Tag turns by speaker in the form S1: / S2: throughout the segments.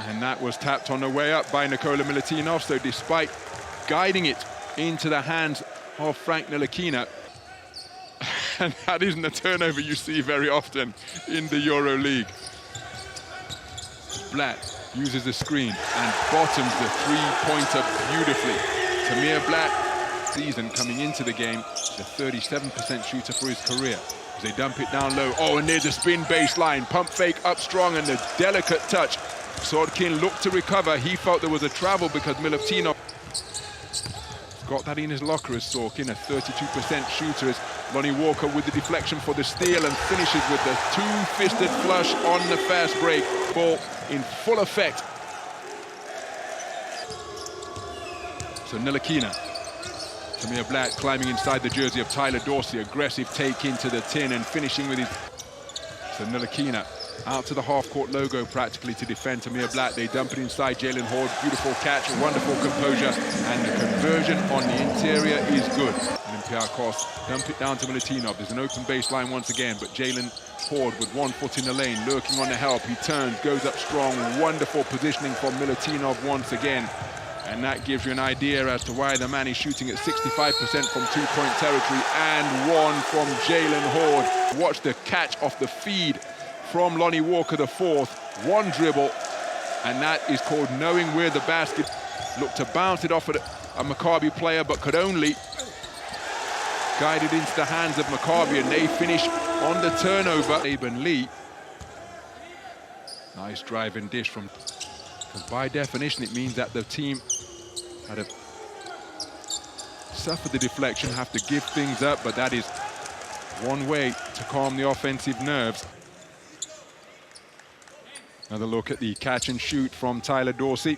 S1: And that was tapped on the way up by Nikola Milutinov. So despite guiding it into the hands of Frank Ntilikina, and that isn't a turnover you see very often in the EuroLeague. Blatt uses the screen and bottoms the three-pointer beautifully. Tamir Blatt, season coming into the game, the 37% shooter for his career. As they dump it down low, oh, and there's a spin baseline, pump fake up strong, and the delicate touch. Sordkin looked to recover. He felt there was a travel because Milutinov got that in his locker as Sorkin, a 32% shooter, as Lonnie Walker with the deflection for the steal and finishes with the two-fisted flush on the fast break. Ball in full effect. So Ntilikina, Tamir Blatt climbing inside the jersey of Tyler Dorsey, aggressive take into the tin and finishing with his... So Ntilikina out to the half-court logo practically to defend Tamir Blatt. They dump it inside Jalen Hoard. Beautiful catch, wonderful composure, and the conversion on the interior is good. Olympiacos dump it down to Milutinov. There's an open baseline once again, but Jalen Hoard with 1 foot in the lane, lurking on the help. He turns, goes up strong. Wonderful positioning from Milutinov once again. And that gives you an idea as to why the man is shooting at 65% from two-point territory and one from Jalen Hoard. Watch the catch off the feed from Lonnie Walker, the fourth. One dribble, and that is called knowing where the basket. Looked to bounce it off at a Maccabi player, but could only guide it into the hands of Maccabi, and they finish on the turnover. Laban Lee. Nice drive and dish from... Because by definition, it means that the team had suffered the deflection, have to give things up, but that is one way to calm the offensive nerves. Another look at the catch and shoot from Tyler Dorsey.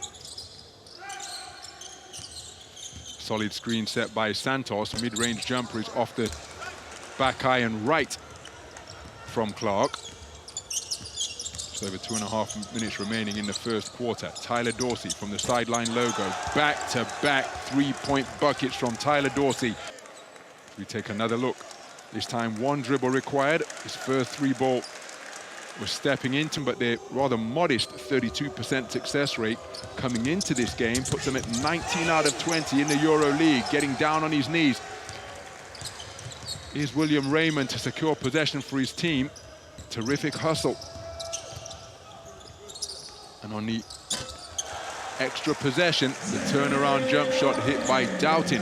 S1: Solid screen set by Santos. Mid-range jumper is off the back iron right from Clark. Just over 2.5 minutes remaining in the first quarter. Tyler Dorsey from the sideline logo. Back-to-back three-point buckets from Tyler Dorsey. We take another look. This time one dribble required. His first three ball was stepping into, but their rather modest 32% success rate coming into this game puts them at 19 out of 20 in the EuroLeague, getting down on his knees. Here's William Raymond to secure possession for his team. Terrific hustle. And on the extra possession, the turnaround jump shot hit by Doughton.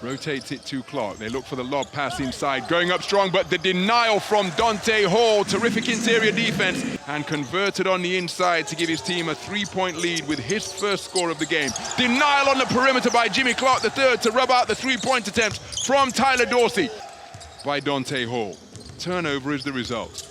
S1: Rotates it to Clark. They look for the lob pass inside, going up strong, but the denial from Dante Hall. Terrific interior defense, and converted on the inside to give his team a three-point lead with his first score of the game. Denial on the perimeter by Jimmy Clark III to rub out the three-point attempt from Tyler Dorsey by Dante Hall. Turnover is the result.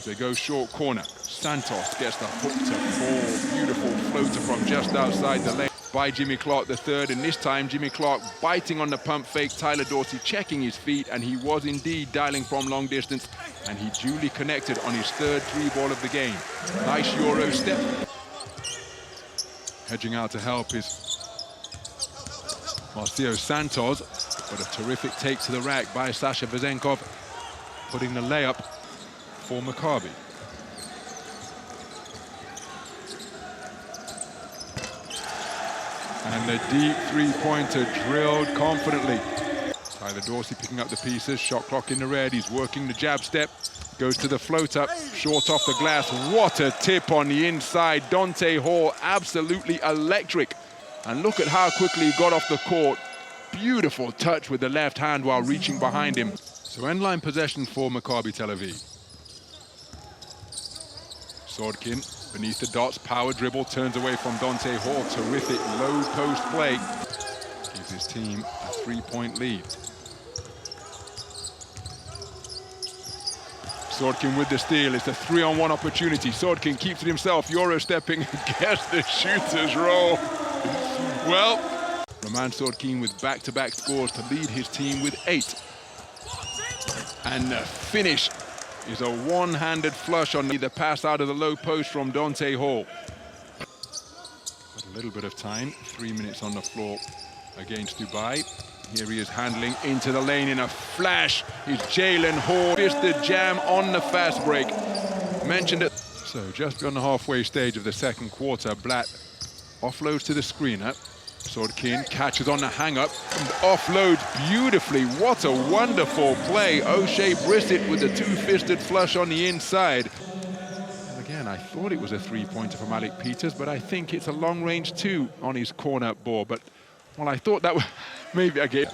S1: They go short corner. Santos gets the hook to fall. Beautiful floater from just outside the lane by Jimmy Clark III, and this time Jimmy Clark biting on the pump fake, Tyler Dorsey checking his feet, and he was indeed dialing from long distance, and he duly connected on his third three ball of the game. Nice Euro step. Hedging out to help is Marcio Santos, but a terrific take to the rack by Sasha Vezenkov, putting the layup for Maccabi. And the deep three-pointer drilled confidently. Tyler Dorsey picking up the pieces, shot clock in the red, he's working the jab step, goes to the floater, short off the glass. What a tip on the inside. Dante Hall, absolutely electric. And look at how quickly he got off the court. Beautiful touch with the left hand while reaching behind him. So end-line possession for Maccabi Tel Aviv. Sordkin beneath the dots, power dribble, turns away from Dante Hall. Terrific low post play. Gives his team a three-point lead. Sordkin with the steal. It's a 3-on-1 opportunity. Sordkin keeps it himself. Euro stepping against the shooter's roll. Well, Roman Sordkin with back-to-back scores to lead his team with 8. And the finish is a one-handed flush on the pass out of the low post from Dante Hall. Got a little bit of time, 3 minutes on the floor against Dubai. Here he is handling into the lane in a flash. Is Jalen Hall. Fisted jam on the fast break. mentioned it. So just beyond the halfway stage of the second quarter, Blatt offloads to the screener. Sordkin catches on the hang-up and offloads beautifully. What a wonderful play. O'Shea Brissett with the two-fisted flush on the inside. And again, I thought it was a three-pointer from Alec Peters, but I think it's a long-range two on his corner ball. But, well, I thought that was maybe again.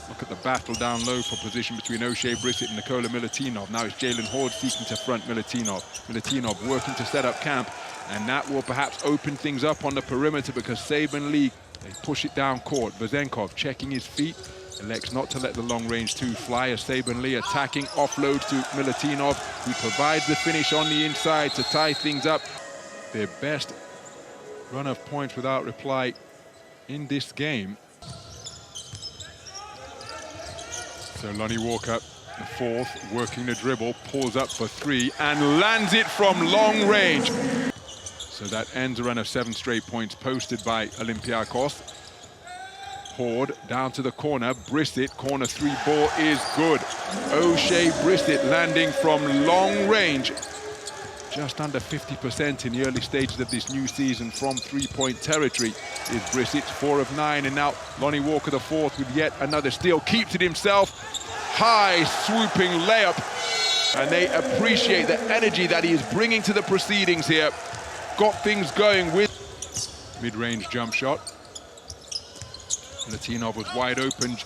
S1: Look at the battle down low for position between O'Shea Brissett and Nikola Milutinov. Now it's Jalen Hoard seeking to front Milutinov. Milutinov working to set up camp, and that will perhaps open things up on the perimeter because Saban Lee, they push it down court. Vezenkov checking his feet, elects not to let the long-range two fly as Saban Lee attacking, offloads to Milutinov, who provides the finish on the inside to tie things up. Their best run of points without reply in this game. So Lonnie Walker, the fourth, working the dribble, pulls up for three and lands it from long range. So that ends a run of 7 straight points posted by Olympiacos. Hoard down to the corner, Brissett, corner three ball is good. O'Shea Brissett landing from long range. Just under 50% in the early stages of this new season from three-point territory is Brissett, 4 of 9, and now Lonnie Walker, the fourth, with yet another steal, keeps it himself. High swooping layup, and they appreciate the energy that he is bringing to the proceedings here. Got things going with mid-range jump shot. Milutinov was wide open,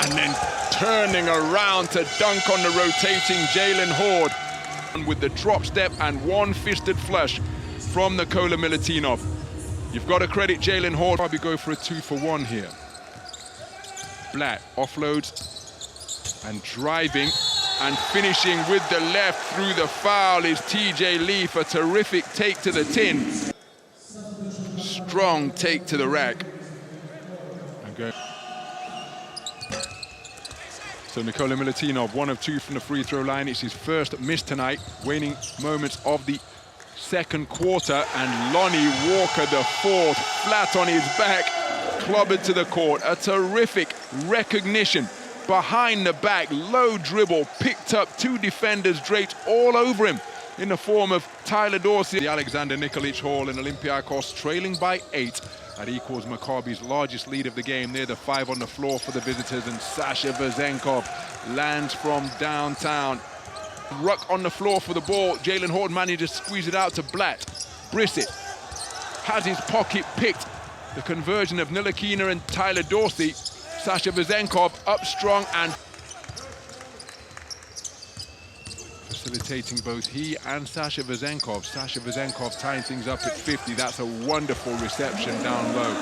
S1: and then turning around to dunk on the rotating Jalen Hoard with the drop step and one-fisted flush from Nikola Milutinov. You've got to credit Jalen Hoard. Probably go for a 2-for-1 here. Blatt offloads and driving and finishing with the left through the foul is TJ Leaf. A terrific take to the tin. Strong take to the rack. And go. So Nikola Milutinov, 1 of 2 from the free throw line. It's his first miss tonight. Waning moments of the second quarter, and Lonnie Walker, the fourth, flat on his back, clobbered to the court. A terrific recognition. Behind the back, low dribble, picked up 2 defenders draped all over him in the form of Tyler Dorsey. The Alexander Nikolic Hall and Olympiacos trailing by 8. That equals Maccabi's largest lead of the game. They're the 5 on the floor for the visitors, and Sasha Vezenkov lands from downtown. Ruck on the floor for the ball. Jalen Hoard manages to squeeze it out to Blatt. Brissett has his pocket picked. The conversion of Ntilikina and Tyler Dorsey. Sasha Vezenkov up strong and facilitating both he and Sasha Vezenkov. Sasha Vezenkov tying things up at 50. That's a wonderful reception down low.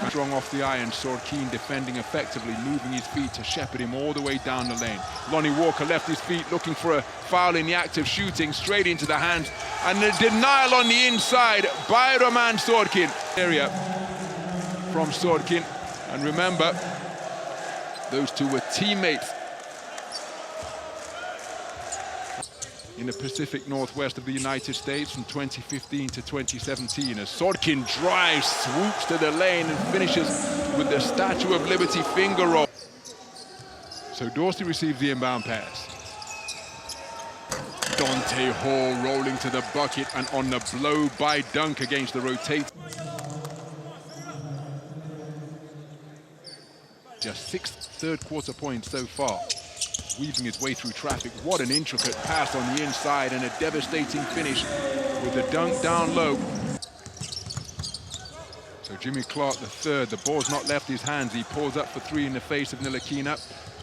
S1: Strong off the iron, Sordkin defending effectively, moving his feet to shepherd him all the way down the lane. Lonnie Walker left his feet looking for a foul in the act of shooting, straight into the hands. And the denial on the inside by Roman Sordkin. Area from Sordkin. And remember, those two were teammates in the Pacific Northwest of the United States from 2015 to 2017. As Sordkin drives, swoops to the lane and finishes with the Statue of Liberty finger roll. So Dorsey receives the inbound pass. Dante Hall rolling to the bucket and on the blow-by dunk against the rotate. Just 6 third-quarter points so far. Weaving his way through traffic. What an intricate pass on the inside and a devastating finish with the dunk down low. So Jimmy Clark, the third, the ball's not left his hands. He pulls up for 3 in the face of Ntilikina.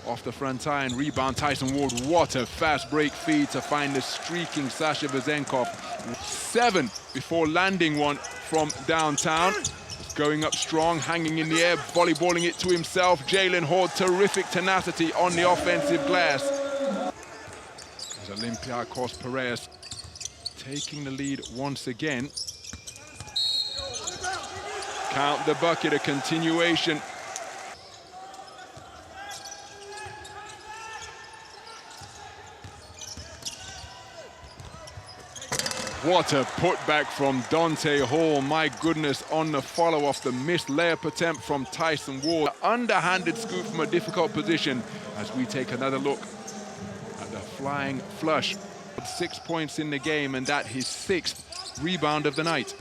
S1: Off the front iron, rebound Tyson Ward. What a fast break feed to find the streaking Sasha Vezenkov. 7 before landing one from downtown. Going up strong, hanging in the air, volleyballing it to himself. Jalen Hoard, terrific tenacity on the offensive glass. As Olympiacos Perez taking the lead once again. Count the bucket, a continuation. What a putback from Dante Hall. My goodness, on the follow off the missed layup attempt from Tyson Ward. Underhanded scoop from a difficult position as we take another look at the flying flush 6 points in the game, and that his 6th rebound of the night.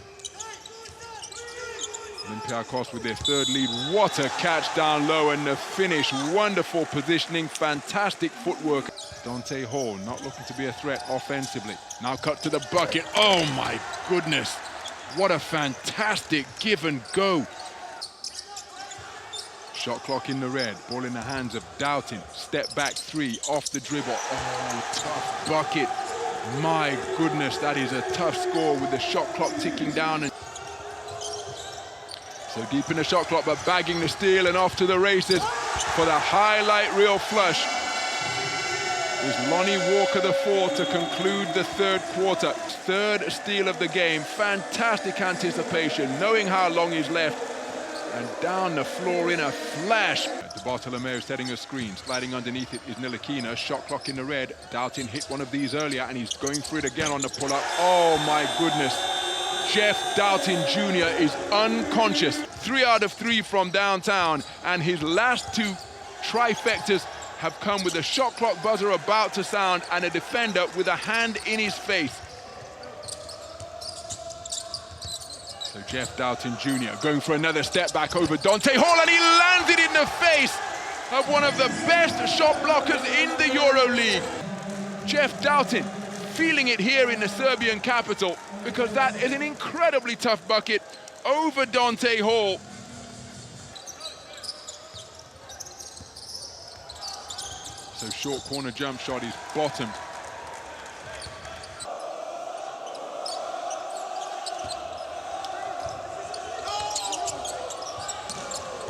S1: Olympiacos with their 3rd lead. What a catch down low, and the finish. Wonderful positioning, fantastic footwork. Dante Hall not looking to be a threat offensively. Now cut to the bucket. Oh my goodness. What a fantastic give and go. Shot clock in the red. Ball in the hands of Doughton. Step back 3 off the dribble. Oh, tough bucket. My goodness, that is a tough score with the shot clock ticking down. And so deep in the shot clock, but bagging the steal and off to the races for the highlight reel flush is Lonnie Walker the 4th to conclude the 3rd quarter. 3rd steal of the game. Fantastic anticipation, knowing how long he's left. And down the floor in a flash. Bartolomeo setting a screen. Sliding underneath it is Nilakina. Shot clock in the red. Doughton hit one of these earlier, and he's going for it again on the pull-up. Oh my goodness. Jeff Doughton Jr. is unconscious. 3 out of 3 from downtown, and his last 2 trifectas have come with the shot clock buzzer about to sound and a defender with a hand in his face. So Jeff Doughton Jr. going for another step back over Dante Hall, and he lands it in the face of one of the best shot blockers in the EuroLeague. Jeff Doughton feeling it here in the Serbian capital, because that is an incredibly tough bucket over Dante Hall. So short corner jump shot is bottom.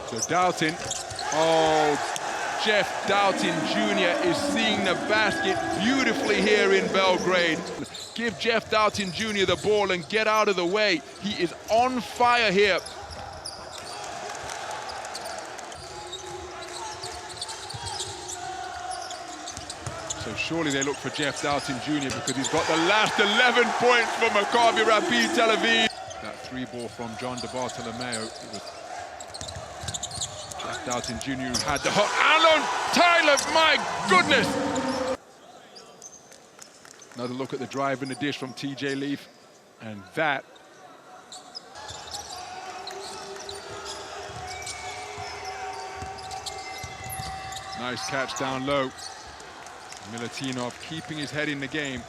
S1: So Doughton, Jeff Doughton Jr. is seeing the basket beautifully here in Belgrade. Give Jeff Doughton Jr. the ball and get out of the way. He is on fire here. So surely they look for Jeff Doughton Jr. because he's got the last 11 points for Maccabi Rapyd Tel Aviv. That 3 ball from John De Bartolomeo. It was Jeff Doughton Jr. who had the hot. Alan Tyler, my goodness! Another look at the drive and the dish from TJ Leaf. And that. Nice catch down low. Milutinov keeping his head in the game.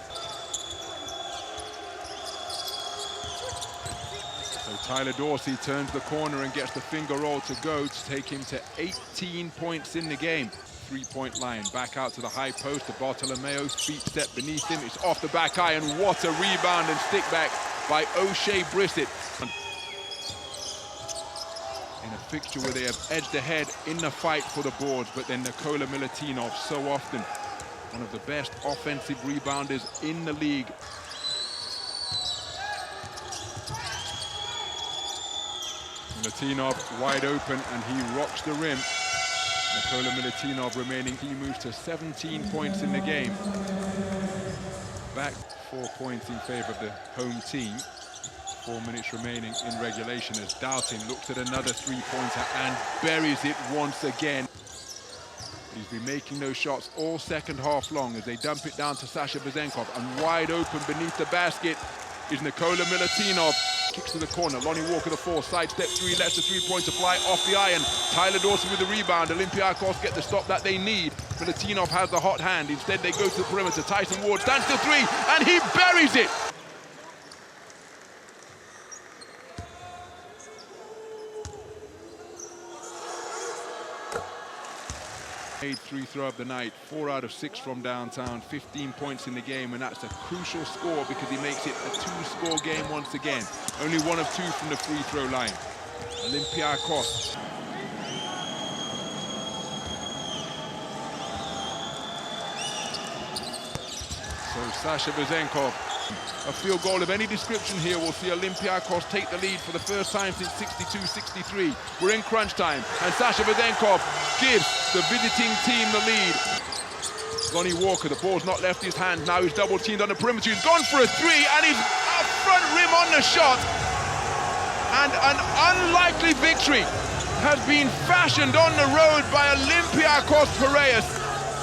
S1: So Tyler Dorsey turns the corner and gets the finger roll to go to take him to 18 points in the game. 3-point line, back out to the high post. The Bartolomeo's feet step beneath him. It's off the back eye, and what a rebound and stick back by O'Shea Brissett. In a fixture where they have edged ahead in the fight for the boards, but then Nikola Milutinov so often one of the best offensive rebounders in the league. Milutinov wide open, and he rocks the rim. Nikola Milutinov remaining, he moves to 17 points in the game. Back 4 points in favor of the home team. 4 minutes remaining in regulation as Doughton looks at another 3-pointer and buries it once again. He's been making those shots all second half long as they dump it down to Sasha Vezenkov, and wide open beneath the basket is Nikola Milutinov. Kicks to the corner, Lonnie Walker the 4, sidestep 3, lets the 3-pointer fly off the iron. Tyler Dorsey with the rebound. Olympiacos get the stop that they need. Milutinov has the hot hand. Instead they go to the perimeter. Tyson Ward stands to 3, and he buries it! Free throw of the night, 4 out of 6 from downtown, 15 points in the game, and that's a crucial score because he makes it a 2-score game once again. Only 1 of 2 from the free throw line. Olympiacos. So Sasha Vezenkov, a field goal of any description here will see Olympiacos take the lead for the first time since 62-63. We're in crunch time, and Sasha Vezenkov gives the visiting team the lead. Lonnie Walker, the ball's not left his hand. Now he's double teamed on the perimeter. He's gone for a 3, and he's up front rim on the shot. And an unlikely victory has been fashioned on the road by Olympiacos Piraeus.